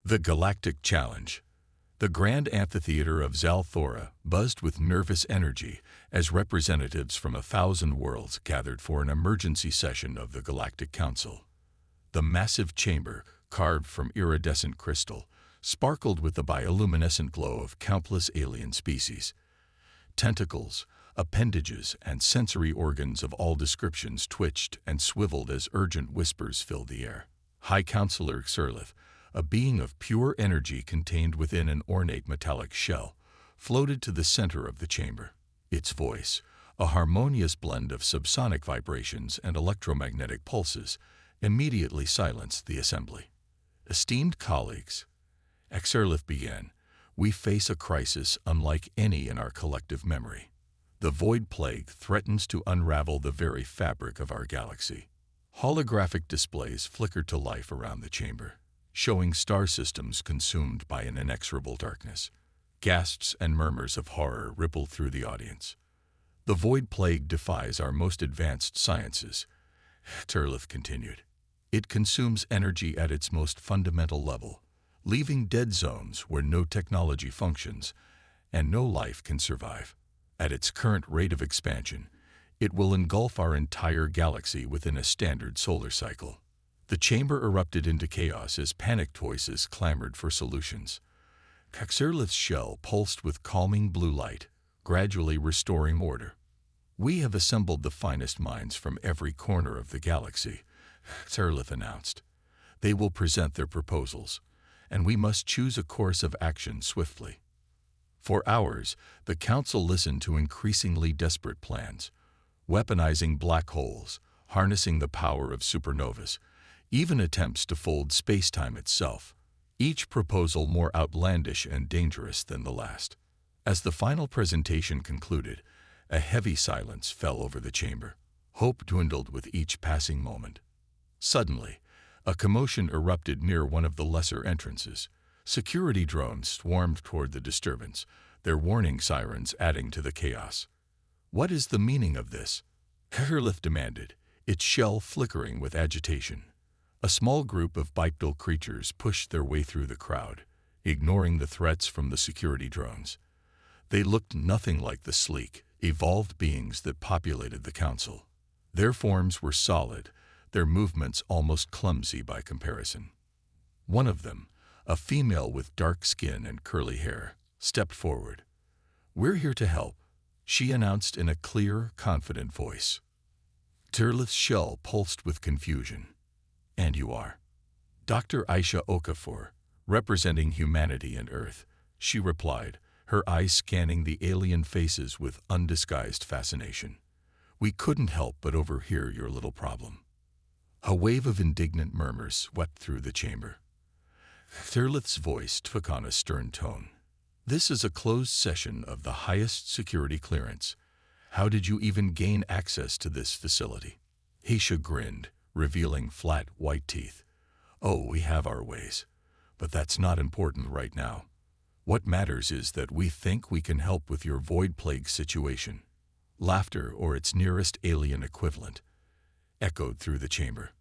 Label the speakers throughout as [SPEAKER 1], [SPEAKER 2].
[SPEAKER 1] The Galactic Challenge. The grand amphitheater of Zalthora buzzed with nervous energy as representatives from 1,000 worlds gathered for an emergency session of the Galactic Council. The massive chamber, carved from iridescent crystal, sparkled with the bioluminescent glow of countless alien species. Tentacles, appendages, and sensory organs of all descriptions twitched and swiveled as urgent whispers filled the air. High Counselor Xurlith, a being of pure energy contained within an ornate metallic shell, floated to the center of the chamber. Its voice, a harmonious blend of subsonic vibrations and electromagnetic pulses, immediately silenced the assembly. Esteemed colleagues, Xurlith began, we face a crisis unlike any in our collective memory. The Void Plague threatens to unravel the very fabric of our galaxy. Holographic displays flickered to life around the chamber, showing star systems consumed by an inexorable darkness. Gasps and murmurs of horror rippled through the audience. The Void Plague defies our most advanced sciences, Xurlith continued. It consumes energy at its most fundamental level, leaving dead zones where no technology functions and no life can survive. At its current rate of expansion, it will engulf our entire galaxy within a standard solar cycle. The chamber erupted into chaos as panicked voices clamored for solutions. Xurlith's shell pulsed with calming blue light, gradually restoring order. We have assembled the finest minds from every corner of the galaxy, Xurlith announced. They will present their proposals, and we must choose a course of action swiftly. For hours, the Council listened to increasingly desperate plans, weaponizing black holes, harnessing the power of supernovas, even attempts to fold space-time itself, each proposal more outlandish and dangerous than the last. As the final presentation concluded, a heavy silence fell over the chamber. Hope dwindled with each passing moment. Suddenly, a commotion erupted near one of the lesser entrances. Security drones swarmed toward the disturbance, their warning sirens adding to the chaos. What is the meaning of this? Xurlith demanded, its shell flickering with agitation. A small group of bipedal creatures pushed their way through the crowd, ignoring the threats from the security drones. They looked nothing like the sleek, evolved beings that populated the Council. Their forms were solid, their movements almost clumsy by comparison. One of them, a female with dark skin and curly hair, stepped forward. "We're here to help," she announced in a clear, confident voice. Xurlith's shell pulsed with confusion. "And you are?" "Dr. Aisha Okafor, representing humanity and Earth," she replied, her eyes scanning the alien faces with undisguised fascination. "We couldn't help but overhear your little problem." A wave of indignant murmurs swept through the chamber. Xurlith's voice took on a stern tone. "This is a closed session of the highest security clearance. How did you even gain access to this facility?" Aisha grinned, revealing flat, white teeth. "Oh, we have our ways. But that's not important right now. What matters is that we think we can help with your Void Plague situation." Laughter, or its nearest alien equivalent, echoed through the chamber.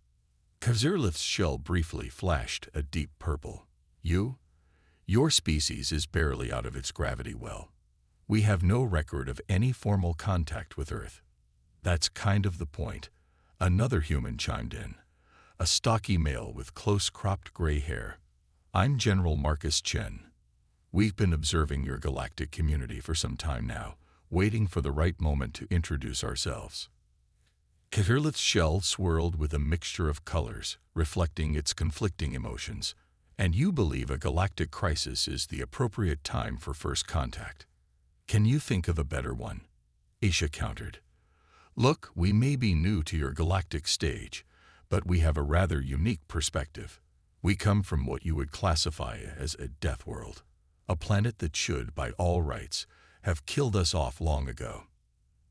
[SPEAKER 1] Xurlith's shell briefly flashed a deep purple. Your species is barely out of its gravity well. We have no record of any formal contact with Earth." "That's kind of the point," another human chimed in, a stocky male with close-cropped gray hair. "I'm General Marcus Chen. We've been observing your galactic community for some time now, waiting for the right moment to introduce ourselves." Xurlith's shell swirled with a mixture of colors, reflecting its conflicting emotions. "And you believe a galactic crisis is the appropriate time for first contact. Can you think of a better one?" Aisha countered. "Look, we may be new to your galactic stage, but we have a rather unique perspective. We come from what you would classify as a Deathworld, a planet that should, by all rights, have killed us off long ago."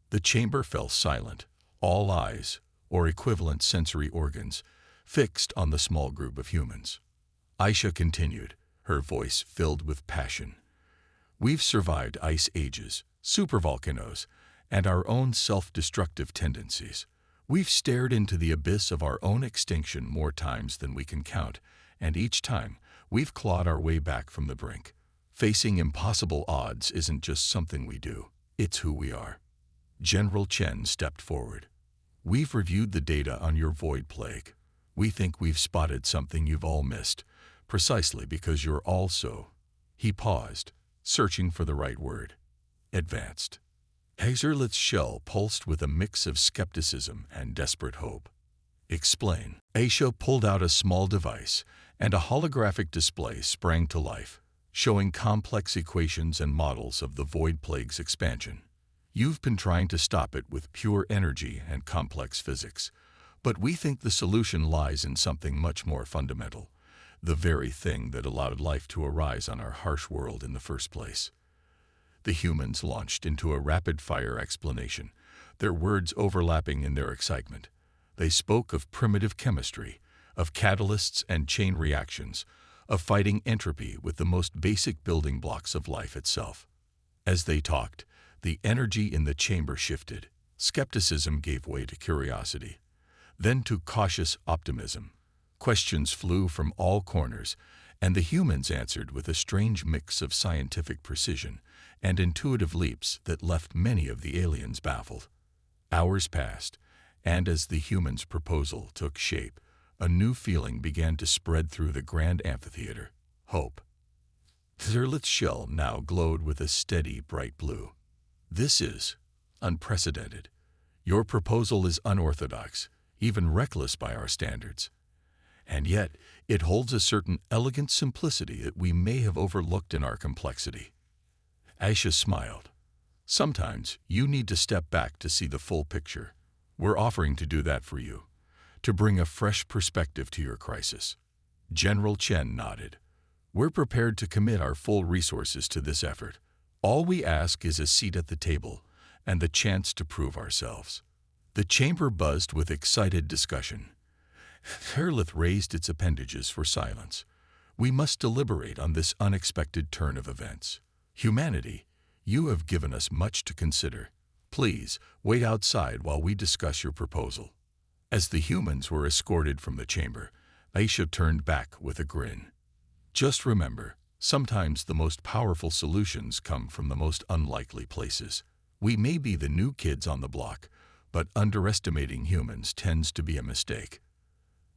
[SPEAKER 1] The chamber fell silent, all eyes, or equivalent sensory organs, fixed on the small group of humans. Aisha continued, her voice filled with passion. "We've survived ice ages, supervolcanoes, and our own self-destructive tendencies. We've stared into the abyss of our own extinction more times than we can count, and each time We've clawed our way back from the brink. Facing impossible odds isn't just something we do, it's who we are. General Chen stepped forward. We've reviewed the data on your void plague. We think we've spotted something you've all missed, precisely because you're all so. He paused, searching for the right word. Advanced. Hazerlith's shell pulsed with a mix of skepticism and desperate hope. Explain. Aisha pulled out a small device, and a holographic display sprang to life, showing complex equations and models of the void plague's expansion. You've been trying to stop it with pure energy and complex physics, but we think the solution lies in something much more fundamental, the very thing that allowed life to arise on our harsh world in the first place. The humans launched into a rapid-fire explanation, their words overlapping in their excitement. They spoke of primitive chemistry, of catalysts and chain reactions, of fighting entropy with the most basic building blocks of life itself. As they talked, the energy in the chamber shifted. Skepticism gave way to curiosity, then to cautious optimism. Questions flew from all corners, and the humans answered with a strange mix of scientific precision and intuitive leaps that left many of the aliens baffled. Hours passed, and as the humans' proposal took shape, a new feeling began to spread through the grand amphitheater: hope. Hazerlith's shell now glowed with a steady, bright blue. This is unprecedented. Your proposal is unorthodox, even reckless by our standards. And yet, it holds a certain elegant simplicity that we may have overlooked in our complexity. Aisha smiled. Sometimes you need to step back to see the full picture. We're offering to do that for you, to bring a fresh perspective to your crisis. General Chen nodded. We're prepared to commit our full resources to this effort. All we ask is a seat at the table and the chance to prove ourselves. The chamber buzzed with excited discussion. Hazerlith raised its appendages for silence. We must deliberate on this unexpected turn of events. Humanity, you have given us much to consider. Please, wait outside while we discuss your proposal. As the humans were escorted from the chamber, Aisha turned back with a grin. Just remember, sometimes the most powerful solutions come from the most unlikely places. We may be the new kids on the block, but underestimating humans tends to be a mistake.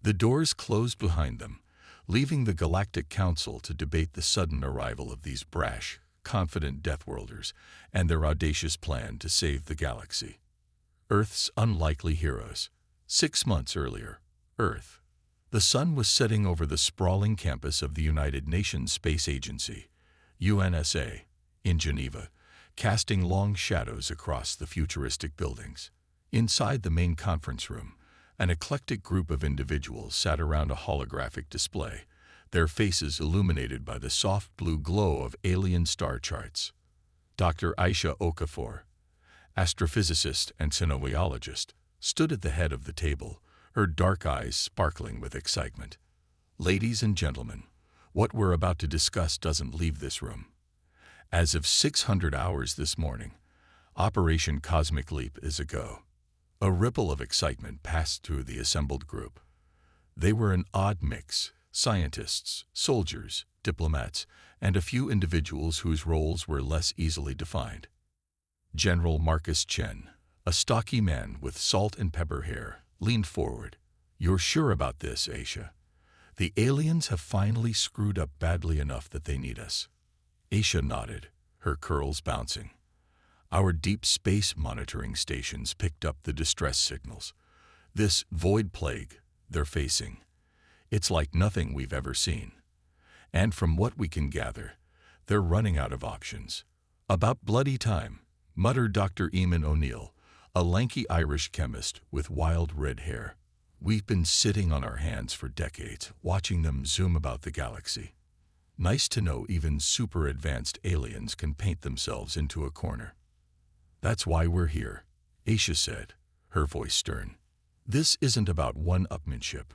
[SPEAKER 1] The doors closed behind them, leaving the Galactic Council to debate the sudden arrival of these brash, confident Deathworlders and their audacious plan to save the galaxy. Earth's unlikely heroes. 6 months earlier, Earth. The sun was setting over the sprawling campus of the United Nations Space Agency, UNSA, in Geneva, casting long shadows across the futuristic buildings. Inside the main conference room, an eclectic group of individuals sat around a holographic display, their faces illuminated by the soft blue glow of alien star charts. Dr. Aisha Okafor, astrophysicist and synoviologist, stood at the head of the table, her dark eyes sparkling with excitement. Ladies and gentlemen, what we're about to discuss doesn't leave this room. As of 600 hours this morning, Operation Cosmic Leap is a go. A ripple of excitement passed through the assembled group. They were an odd mix: scientists, soldiers, diplomats, and a few individuals whose roles were less easily defined. General Marcus Chen, a stocky man with salt and pepper hair, leaned forward. You're sure about this, Aisha? The aliens have finally screwed up badly enough that they need us. Aisha nodded, her curls bouncing. Our deep space monitoring stations picked up the distress signals. This void plague they're facing, it's like nothing we've ever seen. And from what we can gather, they're running out of options. About bloody time, muttered Dr. Eamon O'Neill, a lanky Irish chemist with wild red hair. We've been sitting on our hands for decades, watching them zoom about the galaxy. Nice to know even super-advanced aliens can paint themselves into a corner. That's why we're here, Aisha said, her voice stern. This isn't about one-upmanship.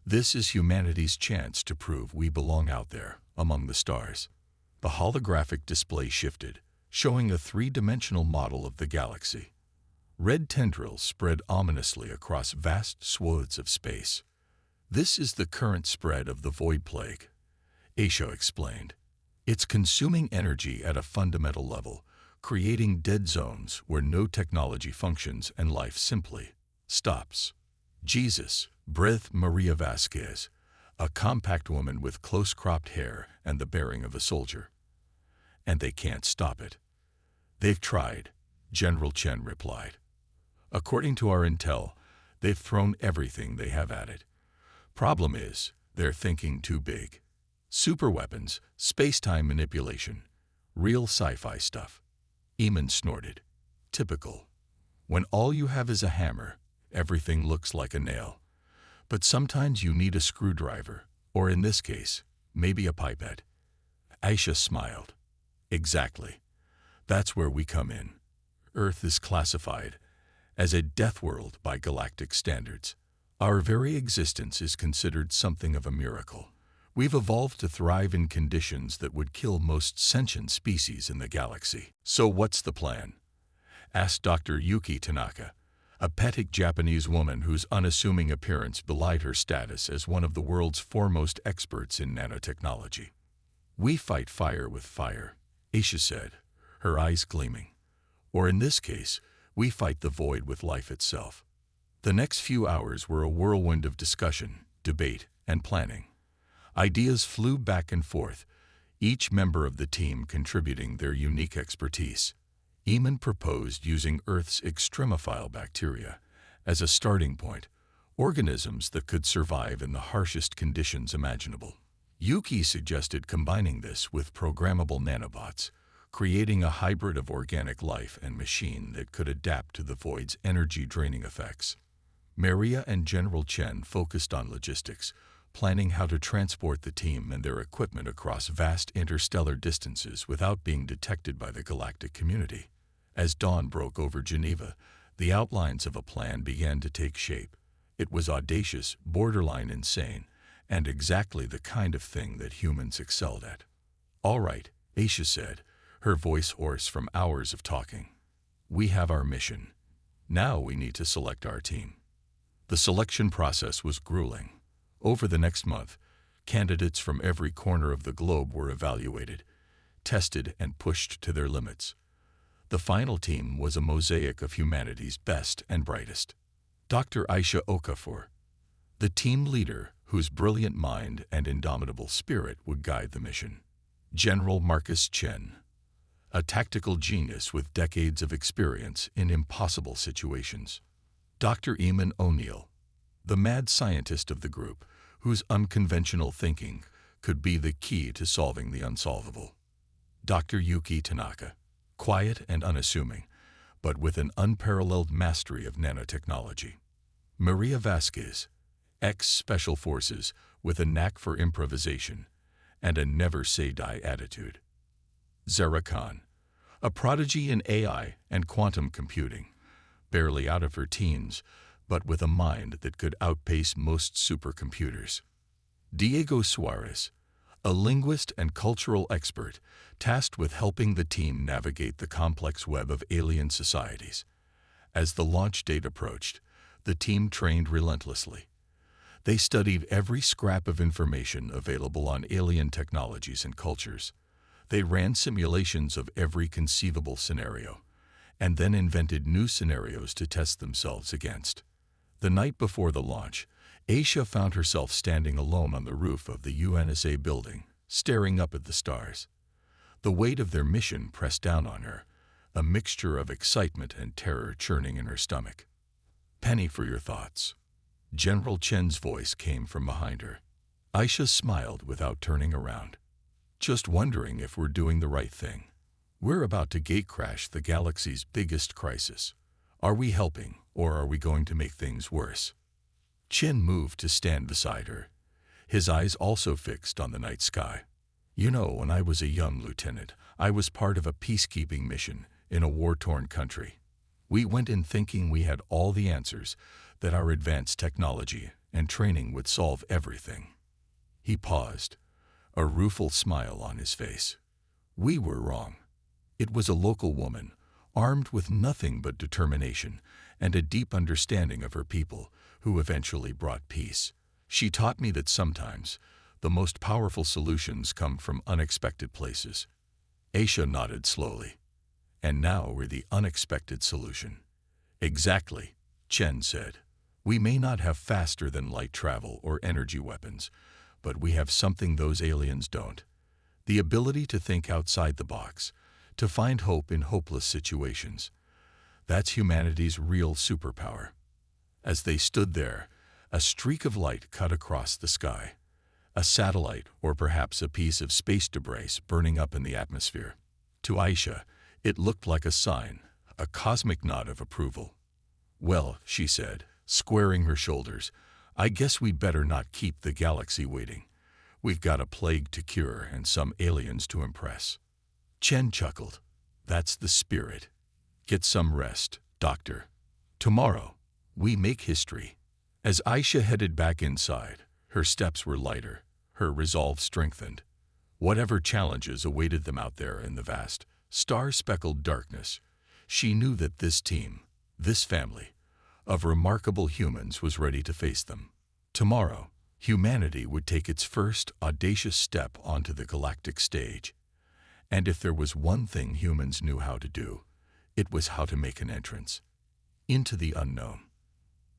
[SPEAKER 1] This is humanity's chance to prove we belong out there, among the stars. The holographic display shifted, showing a three-dimensional model of the galaxy. Red tendrils spread ominously across vast swathes of space. This is the current spread of the void plague. Aisha explained. It's consuming energy at a fundamental level, creating dead zones where no technology functions and life simply stops. Jesus, breathed Maria Vasquez, a compact woman with close-cropped hair and the bearing of a soldier. And they can't stop it. They've tried, General Chen replied. According to our intel, they've thrown everything they have at it. Problem is, they're thinking too big. Superweapons, space-time manipulation, real sci-fi stuff. Eamon snorted. Typical. When all you have is a hammer, everything looks like a nail. But sometimes you need a screwdriver, or in this case, maybe a pipette. Aisha smiled. Exactly. That's where we come in. Earth is classified as a death world by galactic standards. Our very existence is considered something of a miracle. We've evolved to thrive in conditions that would kill most sentient species in the galaxy. So what's the plan? Asked Dr. Yuki Tanaka, a petty Japanese woman whose unassuming appearance belied her status as one of the world's foremost experts in nanotechnology. We fight fire with fire, Aisha said, her eyes gleaming. Or in this case, we fight the void with life itself. The next few hours were a whirlwind of discussion, debate, and planning. Ideas flew back and forth, each member of the team contributing their unique expertise. Eamon proposed using Earth's extremophile bacteria as a starting point, organisms that could survive in the harshest conditions imaginable. Yuki suggested combining this with programmable nanobots, creating a hybrid of organic life and machine that could adapt to the void's energy-draining effects. Maria and General Chen focused on logistics, planning how to transport the team and their equipment across vast interstellar distances without being detected by the galactic community. As dawn broke over Geneva, the outlines of a plan began to take shape. It was audacious, borderline insane, and exactly the kind of thing that humans excelled at. All right, Aisha said, her voice hoarse from hours of talking. We have our mission. Now we need to select our team. The selection process was grueling. Over the next month, candidates from every corner of the globe were evaluated, tested, and pushed to their limits. The final team was a mosaic of humanity's best and brightest. Dr. Aisha Okafor, the team leader whose brilliant mind and indomitable spirit would guide the mission. General Marcus Chen, a tactical genius with decades of experience in impossible situations. Dr. Eamon O'Neill, the mad scientist of the group, whose unconventional thinking could be the key to solving the unsolvable. Dr. Yuki Tanaka, quiet and unassuming, but with an unparalleled mastery of nanotechnology. Maria Vasquez, ex-Special Forces with a knack for improvisation and a never-say-die attitude. Zara Khan, a prodigy in AI and quantum computing, barely out of her teens, but with a mind that could outpace most supercomputers. Diego Suarez, a linguist and cultural expert tasked with helping the team navigate the complex web of alien societies. As the launch date approached, the team trained relentlessly. They studied every scrap of information available on alien technologies and cultures. They ran simulations of every conceivable scenario, and then invented new scenarios to test themselves against. The night before the launch, Aisha found herself standing alone on the roof of the UNSA building, staring up at the stars. The weight of their mission pressed down on her, a mixture of excitement and terror churning in her stomach. Penny for your thoughts. General Chen's voice came from behind her. Aisha smiled without turning around. Just wondering if we're doing the right thing. We're about to gatecrash the galaxy's biggest crisis. Are we helping, or are we going to make things worse? Chen moved to stand beside her, his eyes also fixed on the night sky. You know, when I was a young lieutenant, I was part of a peacekeeping mission in a war-torn country. We went in thinking we had all the answers, that our advanced technology and training would solve everything. He paused, a rueful smile on his face. We were wrong. It was a local woman, armed with nothing but determination and a deep understanding of her people, who eventually brought peace. She taught me that sometimes The most powerful solutions come from unexpected places. Aisha nodded slowly. And now we're the unexpected solution. Exactly, Chen said. We may not have faster-than-light travel or energy weapons, but we have something those aliens don't. The ability to think outside the box, to find hope in hopeless situations. That's humanity's real superpower. As they stood there, a streak of light cut across the sky. A satellite, or perhaps a piece of space debris burning up in the atmosphere. To Aisha, it looked like a sign, a cosmic nod of approval. Well, she said, squaring her shoulders, I guess we'd better not keep the galaxy waiting. We've got a plague to cure and some aliens to impress. Chen chuckled. That's the spirit. Get some rest, Doctor. Tomorrow, we make history. As Aisha headed back inside, her steps were lighter, her resolve strengthened. Whatever challenges awaited them out there in the vast, star-speckled darkness, she knew that this team, this family, of remarkable humans was ready to face them. Tomorrow, humanity would take its first audacious step onto the galactic stage. And if there was one thing humans knew how to do, it was how to make an entrance into the unknown.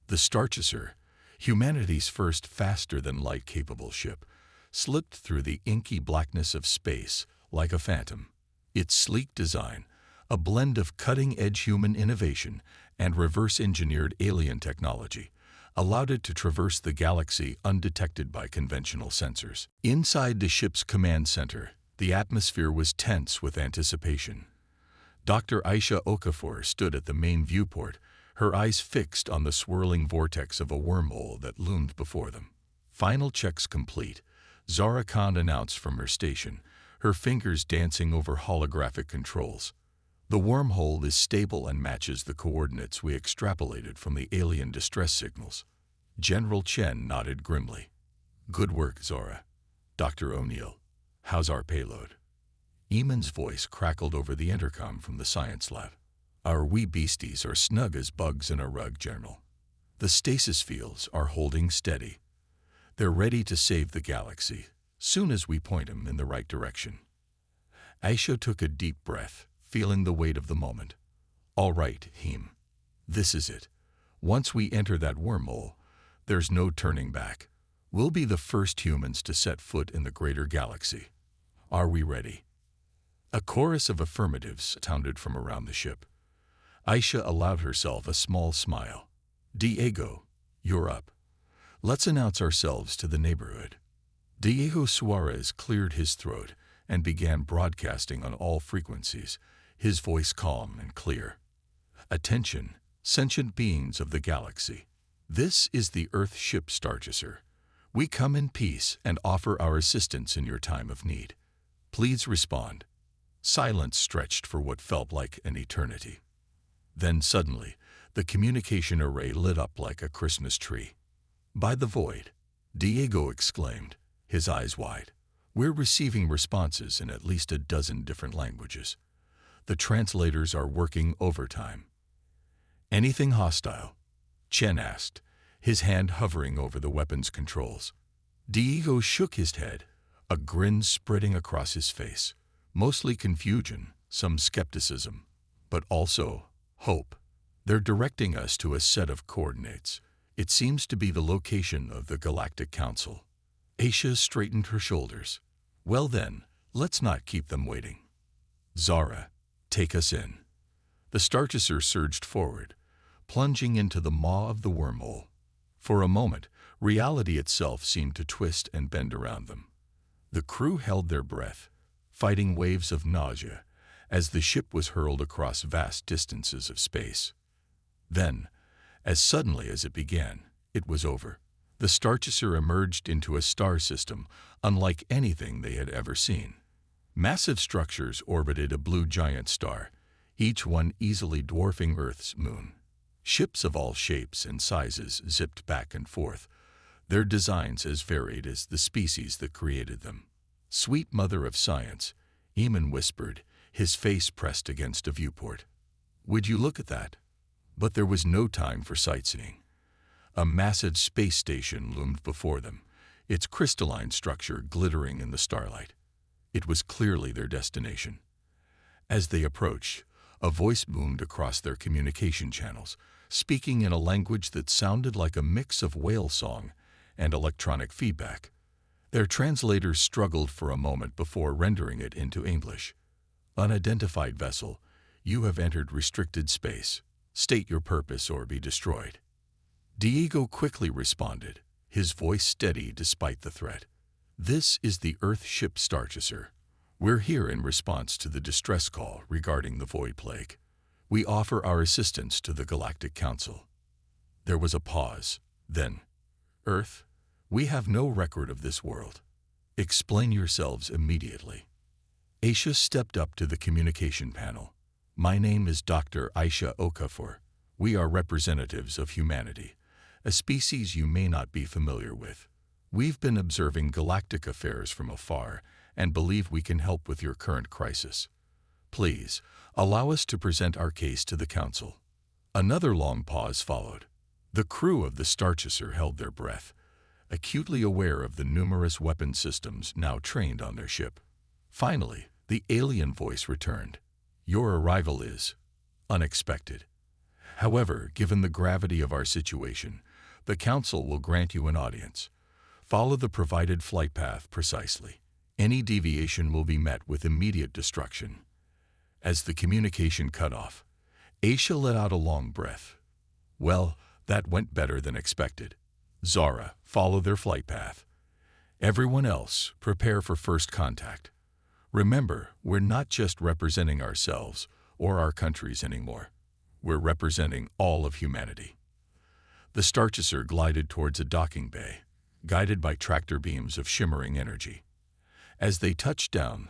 [SPEAKER 1] The Starchaser, humanity's first faster-than-light capable ship, slipped through the inky blackness of space like a phantom. Its sleek design, a blend of cutting-edge human innovation and reverse-engineered alien technology, allowed it to traverse the galaxy undetected by conventional sensors. Inside the ship's command center, the atmosphere was tense with anticipation. Dr. Aisha Okafor stood at the main viewport, her eyes fixed on the swirling vortex of a wormhole that loomed before them. Final checks complete, Zara Khan announced from her station, her fingers dancing over holographic controls. The wormhole is stable and matches the coordinates we extrapolated from the alien distress signals. General Chen nodded grimly. Good work, Zora. Dr. O'Neill, how's our payload? Eamon's voice crackled over the intercom from the science lab. Our wee beasties are snug as bugs in a rug, General. The stasis fields are holding steady. They're ready to save the galaxy, soon as we point them in the right direction. Aisha took a deep breath, feeling the weight of the moment. All right, Heem. This is it. Once we enter that wormhole, there's no turning back. We'll be the first humans to set foot in the greater galaxy. Are we ready? A chorus of affirmatives sounded from around the ship. Aisha allowed herself a small smile. Diego, you're up. Let's announce ourselves to the neighborhood. Diego Suarez cleared his throat and began broadcasting on all frequencies, his voice calm and clear. Attention, sentient beings of the galaxy. This is the Earth ship Starchaser. We come in peace and offer our assistance in your time of need. Please respond. Silence stretched for what felt like an eternity. Then suddenly, the communication array lit up like a Christmas tree. By the void, Diego exclaimed, his eyes wide. We're receiving responses in at least a dozen different languages. The translators are working overtime. Anything hostile? Chen asked, his hand hovering over the weapon's controls. Diego shook his head, a grin spreading across his face. Mostly confusion, some skepticism, but also hope. They're directing us to a set of coordinates. It seems to be the location of the Galactic Council. Aisha straightened her shoulders. Well then, let's not keep them waiting. Zara, take us in. The Starchaser surged forward, plunging into the maw of the wormhole. For a moment, reality itself seemed to twist and bend around them. The crew held their breath, fighting waves of nausea as the ship was hurled across vast distances of space. Then, as suddenly as it began, it was over. The Starchaser emerged into a star system unlike anything they had ever seen. Massive structures orbited a blue giant star, each one easily dwarfing Earth's moon. Ships of all shapes and sizes zipped back and forth, their designs as varied as the species that created them. Sweet mother of science, Eamon whispered, his face pressed against a viewport. Would you look at that? But there was no time for sightseeing. A massive space station loomed before them, its crystalline structure glittering in the starlight. It was clearly their destination. As they approached, a voice boomed across their communication channels, speaking in a language that sounded like a mix of whale song and electronic feedback. Their translators struggled for a moment before rendering it into English. "Unidentified vessel, you have entered restricted space. State your purpose or be destroyed." Diego quickly responded, his voice steady despite the threat. "This is the Earth ship Starchaser. We're here in response to the distress call regarding the Void Plague. We offer our assistance to the Galactic Council." There was a pause. Then, "Earth, we have no record of this world. Explain yourselves immediately." Aisha stepped up to the communication panel. "My name is Dr. Aisha Okafor. We are representatives of humanity, a species you may not be familiar with. We've been observing galactic affairs from afar and believe we can help with your current crisis. Please, allow us to present our case to the Council." Another long pause followed. The crew of the Starchaser held their breath, acutely aware of the numerous weapon systems now trained on their ship. Finally, the alien voice returned. "Your arrival is unexpected. However, given the gravity of our situation, the Council will grant you an audience. Follow the provided flight path precisely. Any deviation will be met with immediate destruction." As the communication cut off, Aisha let out a long breath. "Well, that went better than expected. Zara, follow their flight path. Everyone else, prepare for first contact. Remember, we're not just representing ourselves or our countries anymore. We're representing all of humanity." The Starchaser glided towards a docking bay, guided by tractor beams of shimmering energy. As they touched down,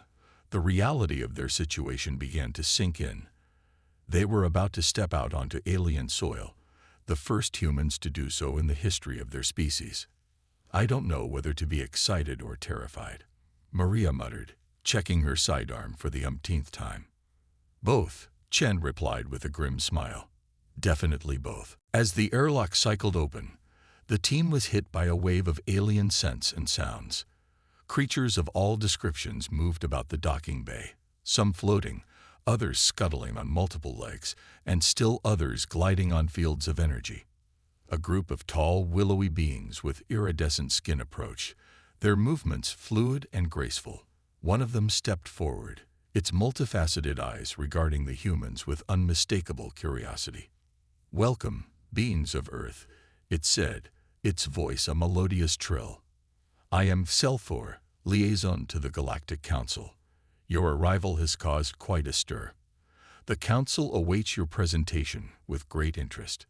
[SPEAKER 1] the reality of their situation began to sink in. They were about to step out onto alien soil, the first humans to do so in the history of their species. "I don't know whether to be excited or terrified," Maria muttered, checking her sidearm for the umpteenth time. "Both," Chen replied with a grim smile. "Definitely both." As the airlock cycled open, the team was hit by a wave of alien scents and sounds. Creatures of all descriptions moved about the docking bay, some floating, others scuttling on multiple legs, and still others gliding on fields of energy. A group of tall, willowy beings with iridescent skin approached, their movements fluid and graceful. One of them stepped forward, its multifaceted eyes regarding the humans with unmistakable curiosity. "Welcome, beings of Earth," it said, its voice a melodious trill. "I am Selfor, liaison to the Galactic Council. Your arrival has caused quite a stir. The Council awaits your presentation with great interest."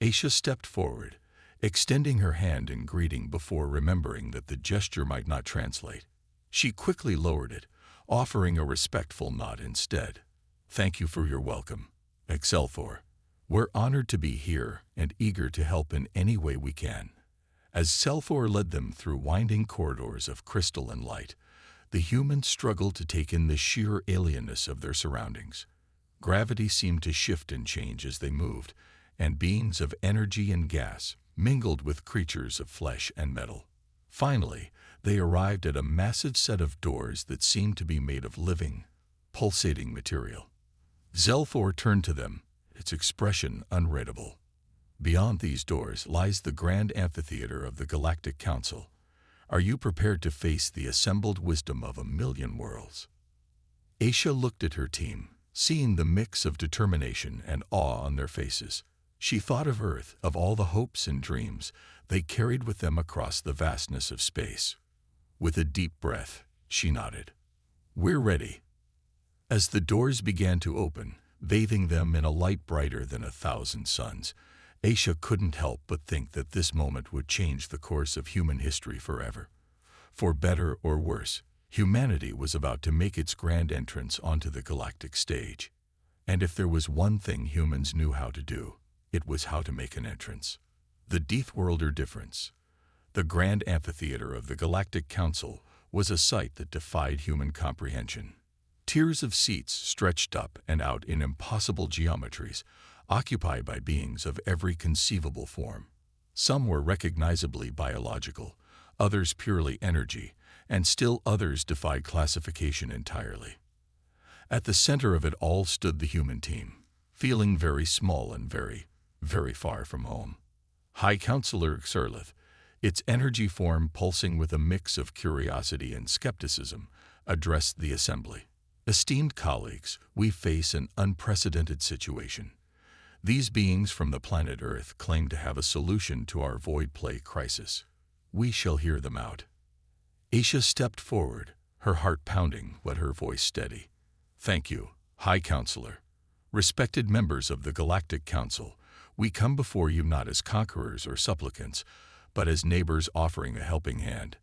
[SPEAKER 1] Aisha stepped forward, extending her hand in greeting before remembering that the gesture might not translate. She quickly lowered it, offering a respectful nod instead. "Thank you for your welcome, Excelfor. We're honored to be here and eager to help in any way we can." As Selfor led them through winding corridors of crystal and light, the humans struggled to take in the sheer alienness of their surroundings. Gravity seemed to shift and change as they moved, and beings of energy and gas mingled with creatures of flesh and metal. Finally, they arrived at a massive set of doors that seemed to be made of living, pulsating material. Zelfor turned to them, its expression unreadable. "Beyond these doors lies the grand amphitheater of the Galactic Council. Are you prepared to face the assembled wisdom of 1,000,000 worlds?" Aisha looked at her team, seeing the mix of determination and awe on their faces. She thought of Earth, of all the hopes and dreams they carried with them across the vastness of space. With a deep breath, she nodded. "We're ready." As the doors began to open, bathing them in a light brighter than 1,000 suns, Aisha couldn't help but think that this moment would change the course of human history forever. For better or worse, humanity was about to make its grand entrance onto the galactic stage. And if there was one thing humans knew how to do, it was how to make an entrance. The Deathworlder difference. The grand amphitheater of the Galactic Council was a sight that defied human comprehension. Tiers of seats stretched up and out in impossible geometries, occupied by beings of every conceivable form. Some were recognizably biological, others purely energy, and still others defied classification entirely. At the center of it all stood the human team, feeling very small and very, very far from home. High Counselor Xerlith, its energy form pulsing with a mix of curiosity and skepticism, addressed the assembly. Esteemed colleagues, we face an unprecedented situation. These beings from the planet Earth claim to have a solution to our void plague crisis. We shall hear them out. Aisha stepped forward, her heart pounding but her voice steady. Thank you, High Counselor. Respected members of the Galactic Council, we come before you not as conquerors or supplicants, but as neighbors offering a helping hand.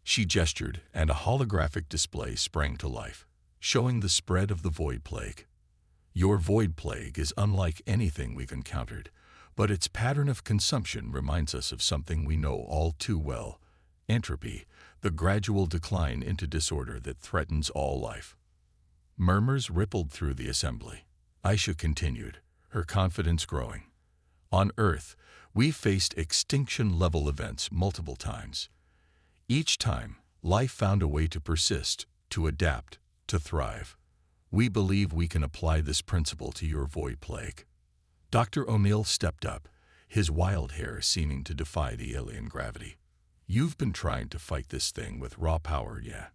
[SPEAKER 1] She gestured, and a holographic display sprang to life, showing the spread of the void plague. Your void plague is unlike anything we've encountered, but its pattern of consumption reminds us of something we know all too well: entropy, the gradual decline into disorder that threatens all life. Murmurs rippled through the assembly. Aisha continued, her confidence growing. On Earth, we've faced extinction-level events multiple times. Each time, life found a way to persist, to adapt, to thrive. We believe we can apply this principle to your void plague. Dr. O'Neill stepped up, his wild hair seeming to defy the alien gravity. You've been trying to fight this thing with raw power, yeah.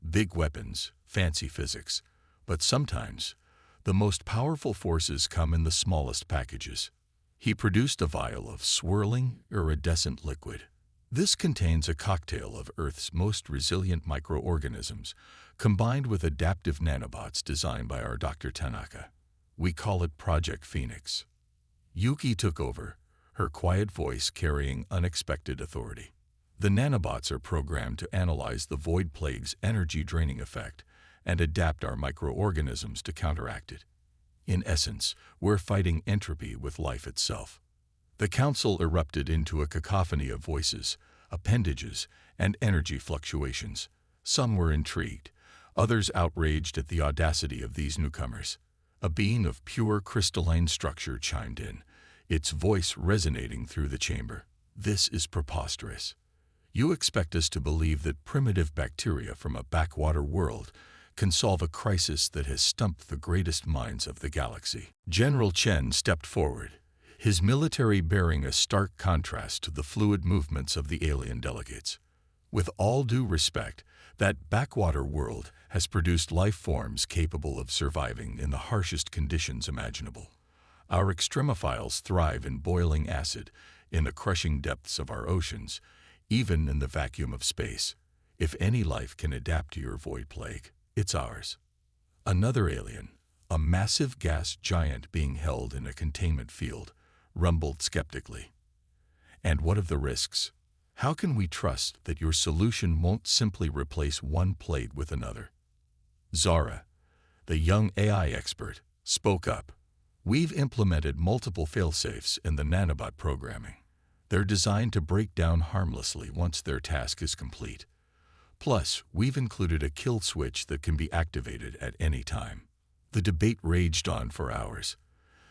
[SPEAKER 1] Big weapons, fancy physics. But sometimes, the most powerful forces come in the smallest packages. He produced a vial of swirling, iridescent liquid. This contains a cocktail of Earth's most resilient microorganisms, combined with adaptive nanobots designed by our Dr. Tanaka. We call it Project Phoenix. Yuki took over, her quiet voice carrying unexpected authority. The nanobots are programmed to analyze the void plague's energy-draining effect and adapt our microorganisms to counteract it. In essence, we're fighting entropy with life itself. The council erupted into a cacophony of voices, appendages, and energy fluctuations. Some were intrigued, others outraged at the audacity of these newcomers. A being of pure crystalline structure chimed in, its voice resonating through the chamber. This is preposterous. You expect us to believe that primitive bacteria from a backwater world can solve a crisis that has stumped the greatest minds of the galaxy. General Chen stepped forward, his military bearing a stark contrast to the fluid movements of the alien delegates. With all due respect, that backwater world has produced life forms capable of surviving in the harshest conditions imaginable. Our extremophiles thrive in boiling acid, in the crushing depths of our oceans, even in the vacuum of space. If any life can adapt to your void plague, it's ours. Another alien, a massive gas giant being held in a containment field, rumbled skeptically. And what of the risks? How can we trust that your solution won't simply replace one plague with another? Zara, the young AI expert, spoke up. We've implemented multiple failsafes in the nanobot programming. They're designed to break down harmlessly once their task is complete. Plus, we've included a kill switch that can be activated at any time. The debate raged on for hours.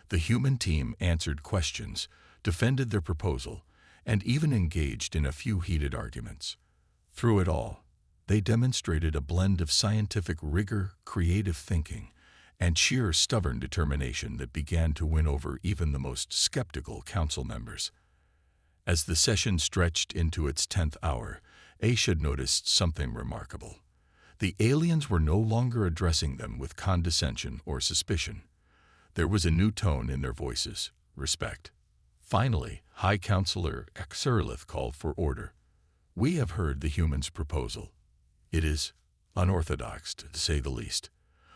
[SPEAKER 1] The human team answered questions, defended their proposal, and even engaged in a few heated arguments. Through it all, they demonstrated a blend of scientific rigor, creative thinking, and sheer stubborn determination that began to win over even the most skeptical council members. As the session stretched into its 10th hour, Aisha noticed something remarkable. The aliens were no longer addressing them with condescension or suspicion. There was a new tone in their voices, respect. Finally, High Counselor Xerlith called for order. We have heard the humans' proposal. It is unorthodox, to say the least.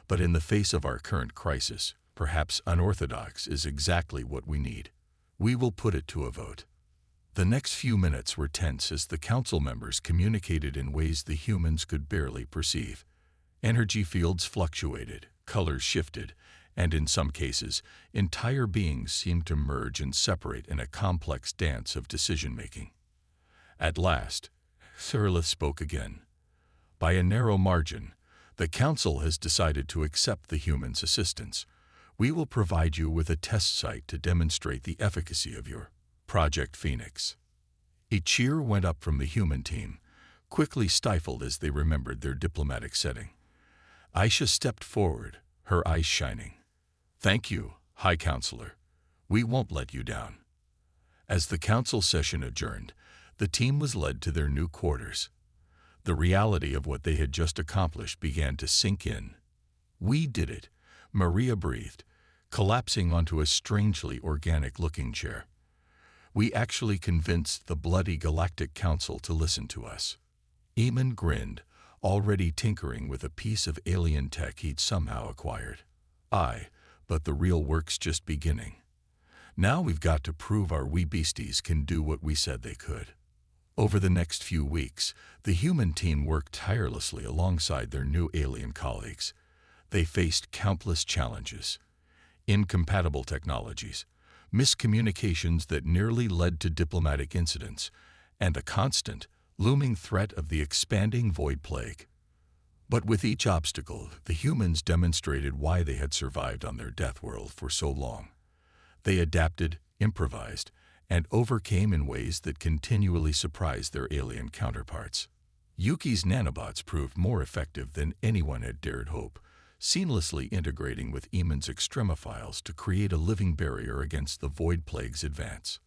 [SPEAKER 1] But in the face of our current crisis, perhaps unorthodox is exactly what we need. We will put it to a vote. The next few minutes were tense as the council members communicated in ways the humans could barely perceive. Energy fields fluctuated, colors shifted, and in some cases, entire beings seemed to merge and separate in a complex dance of decision-making. At last, Xerlith spoke again. By a narrow margin, the council has decided to accept the humans' assistance. We will provide you with a test site to demonstrate the efficacy of your Project Phoenix. A cheer went up from the human team, quickly stifled as they remembered their diplomatic setting. Aisha stepped forward, her eyes shining. "Thank you, High Counselor. We won't let you down." As the council session adjourned, the team was led to their new quarters. The reality of what they had just accomplished began to sink in. "We did it," Maria breathed, collapsing onto a strangely organic-looking chair. "We actually convinced the bloody Galactic Council to listen to us." Eamon grinned, already tinkering with a piece of alien tech he'd somehow acquired. "Aye, but the real work's just beginning. Now we've got to prove our wee beasties can do what we said they could." Over the next few weeks, the human team worked tirelessly alongside their new alien colleagues. They faced countless challenges: incompatible technologies, miscommunications that nearly led to diplomatic incidents, and the constant, looming threat of the expanding void plague. But with each obstacle, the humans demonstrated why they had survived on their death world for so long. They adapted, improvised, and overcame in ways that continually surprised their alien counterparts. Yuki's nanobots proved more effective than anyone had dared hope, seamlessly integrating with Eamon's extremophiles to create a living barrier against the void plague's advance.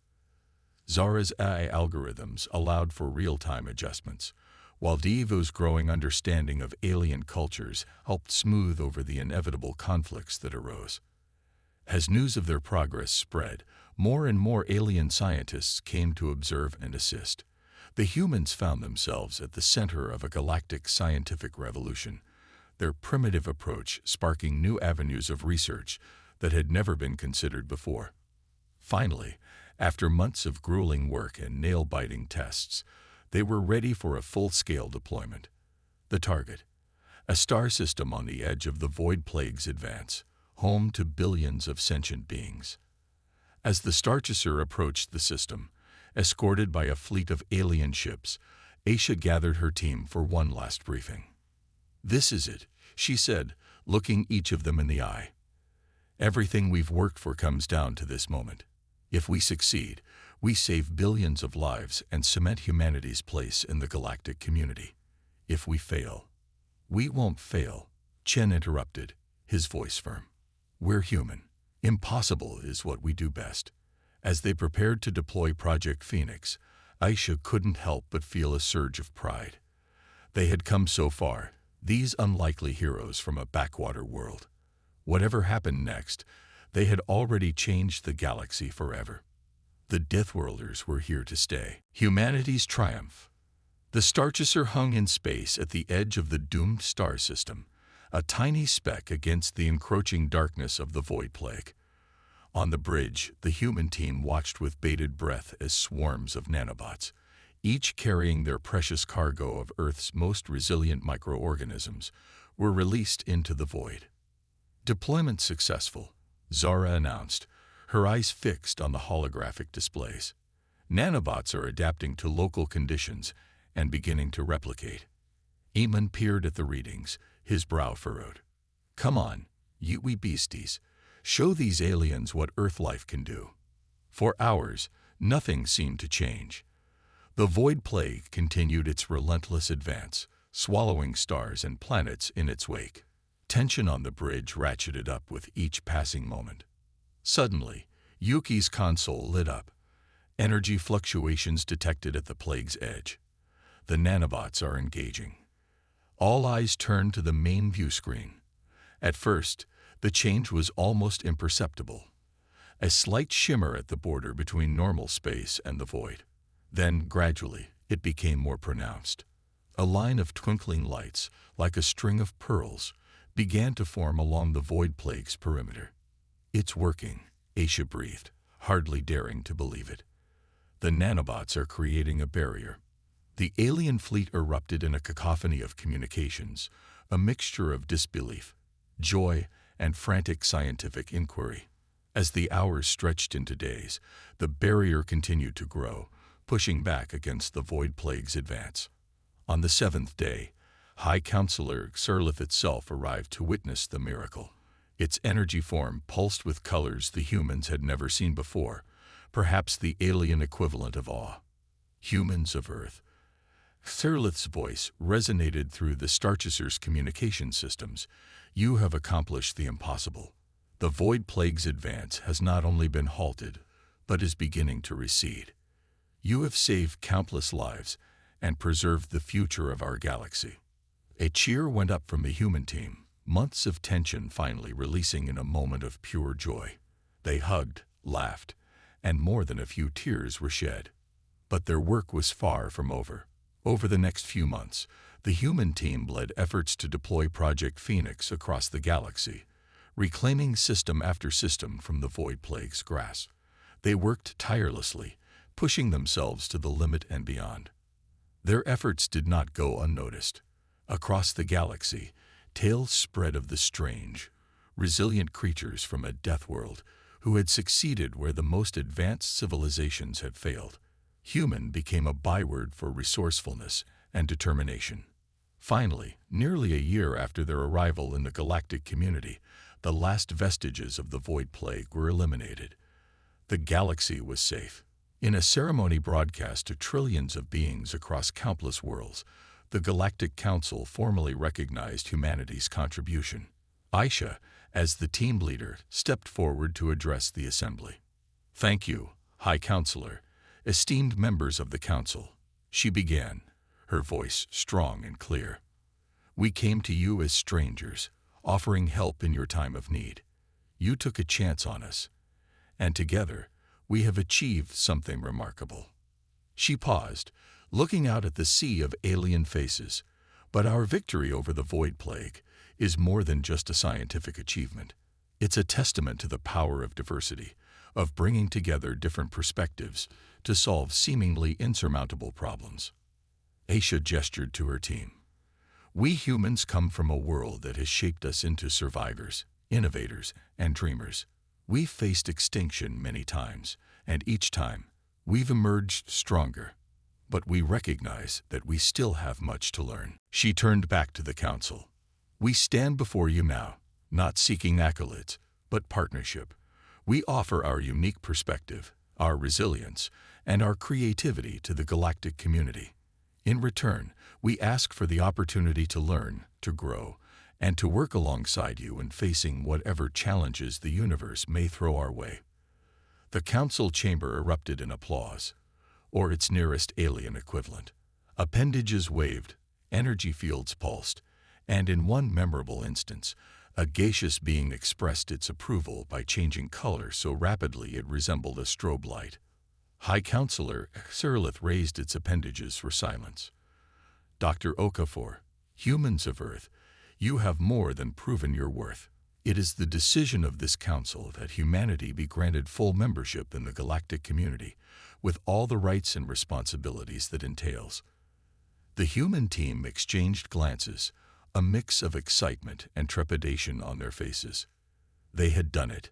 [SPEAKER 1] Zara's AI algorithms allowed for real-time adjustments, while Devo's growing understanding of alien cultures helped smooth over the inevitable conflicts that arose. As news of their progress spread, more and more alien scientists came to observe and assist. The humans found themselves at the center of a galactic scientific revolution, their primitive approach sparking new avenues of research that had never been considered before. Finally, after months of grueling work and nail-biting tests, they were ready for a full-scale deployment. The target: a star system on the edge of the void plague's advance, home to billions of sentient beings. As the Starchaser approached the system, escorted by a fleet of alien ships, Aisha gathered her team for one last briefing. "This is it," she said, looking each of them in the eye. "Everything we've worked for comes down to this moment. If we succeed, we save billions of lives and cement humanity's place in the galactic community. If we fail—" "We won't fail," Chen interrupted, his voice firm. "We're human. Impossible is what we do best." As they prepared to deploy Project Phoenix, Aisha couldn't help but feel a surge of pride. They had come so far, these unlikely heroes from a backwater world. Whatever happened next, they had already changed the galaxy forever. The Deathworlders were here to stay. Humanity's triumph. The Starchaser hung in space at the edge of the doomed star system, a tiny speck against the encroaching darkness of the void plague. On the bridge, the human team watched with bated breath as swarms of nanobots, each carrying their precious cargo of Earth's most resilient microorganisms, were released into the void. "Deployment successful," Zara announced, her eyes fixed on the holographic displays. "Nanobots are adapting to local conditions and beginning to replicate." Eamon peered at the readings, his brow furrowed. "Come on, you wee beasties. Show these aliens what Earth life can do." For hours, nothing seemed to change. The void plague continued its relentless advance, swallowing stars and planets in its wake. Tension on the bridge ratcheted up with each passing moment. Suddenly, Yuki's console lit up. Energy fluctuations detected at the plague's edge. The nanobots are engaging. All eyes turned to the main view screen. At first, the change was almost imperceptible. A slight shimmer at the border between normal space and the void. Then, gradually, it became more pronounced. A line of twinkling lights, like a string of pearls, began to form along the void plague's perimeter. "It's working," Aisha breathed, hardly daring to believe it. "The nanobots are creating a barrier." The alien fleet erupted in a cacophony of communications, a mixture of disbelief, joy, and frantic scientific inquiry. As the hours stretched into days, the barrier continued to grow, pushing back against the void plague's advance. On the seventh day, High Counselor Xerlith itself arrived to witness the miracle. Its energy form pulsed with colors the humans had never seen before, perhaps the alien equivalent of awe. humans of Earth. Thurlith's voice resonated through the Starchaser's communication systems. You have accomplished the impossible. The Void Plague's advance has not only been halted, but is beginning to recede. You have saved countless lives and preserved the future of our galaxy. A cheer went up from the human team, months of tension finally releasing in a moment of pure joy. They hugged, laughed, and more than a few tears were shed. But their work was far from over. Over the next few months, the human team led efforts to deploy Project Phoenix across the galaxy, reclaiming system after system from the Void Plague's grasp. They worked tirelessly, pushing themselves to the limit and beyond. Their efforts did not go unnoticed. Across the galaxy, tales spread of the strange, resilient creatures from a Deathworld who had succeeded where the most advanced civilizations had failed. Human became a byword for resourcefulness and determination. Finally, nearly a year after their arrival in the galactic community, the last vestiges of the Void Plague were eliminated. The galaxy was safe. In a ceremony broadcast to trillions of beings across countless worlds, the Galactic Council formally recognized humanity's contribution. Aisha, as the team leader, stepped forward to address the assembly. "Thank you, High Counselor, esteemed members of the Council," she began, her voice strong and clear. "We came to you as strangers, offering help in your time of need. You took a chance on us, and together we have achieved something remarkable." She paused, looking out at the sea of alien faces. "But our victory over the Void Plague is more than just a scientific achievement. It's a testament to the power of diversity, of bringing together different perspectives to solve seemingly insurmountable problems." Aisha gestured to her team. "We humans come from a world that has shaped us into survivors, innovators, and dreamers. We've faced extinction many times, and each time, we've emerged stronger. But we recognize that we still have much to learn." She turned back to the Council. "We stand before you now, not seeking accolades, but partnership. We offer our unique perspective, our resilience, and our creativity to the galactic community. In return, we ask for the opportunity to learn, to grow, and to work alongside you in facing whatever challenges the universe may throw our way." The council chamber erupted in applause, or its nearest alien equivalent. Appendages waved, energy fields pulsed, and in one memorable instance, a gaseous being expressed its approval by changing color so rapidly it resembled a strobe light. High Counselor Thurlith raised its appendages for silence. "Dr. Okafor, humans of Earth, you have more than proven your worth. It is the decision of this council that humanity be granted full membership in the galactic community, with all the rights and responsibilities that entails." The human team exchanged glances, a mix of excitement and trepidation on their faces. They had done it.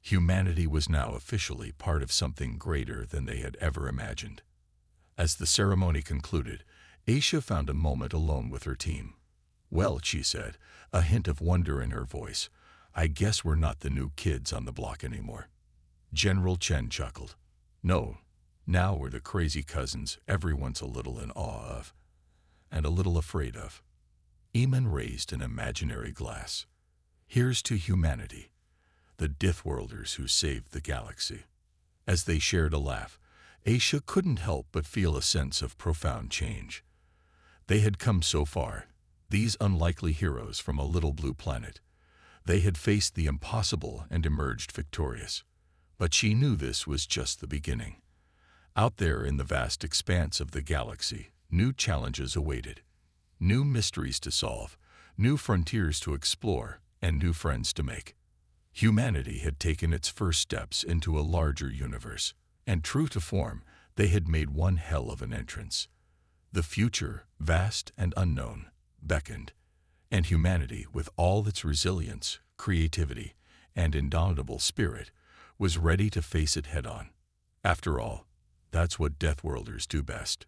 [SPEAKER 1] Humanity was now officially part of something greater than they had ever imagined. As the ceremony concluded, Aisha found a moment alone with her team. "Well," she said, a hint of wonder in her voice, "I guess we're not the new kids on the block anymore." General Chen chuckled. "No, now we're the crazy cousins everyone's a little in awe of, and a little afraid of." Eamon raised an imaginary glass. "Here's to humanity, the Deathworlders who saved the galaxy." As they shared a laugh, Aisha couldn't help but feel a sense of profound change. They had come so far, these unlikely heroes from a little blue planet. They had faced the impossible and emerged victorious. But she knew this was just the beginning. Out there in the vast expanse of the galaxy, new challenges awaited. New mysteries to solve, new frontiers to explore, and new friends to make. Humanity had taken its first steps into a larger universe, and true to form, they had made one hell of an entrance. The future, vast and unknown, beckoned, and humanity, with all its resilience, creativity, and indomitable spirit, was ready to face it head-on. After all, that's what Deathworlders do best.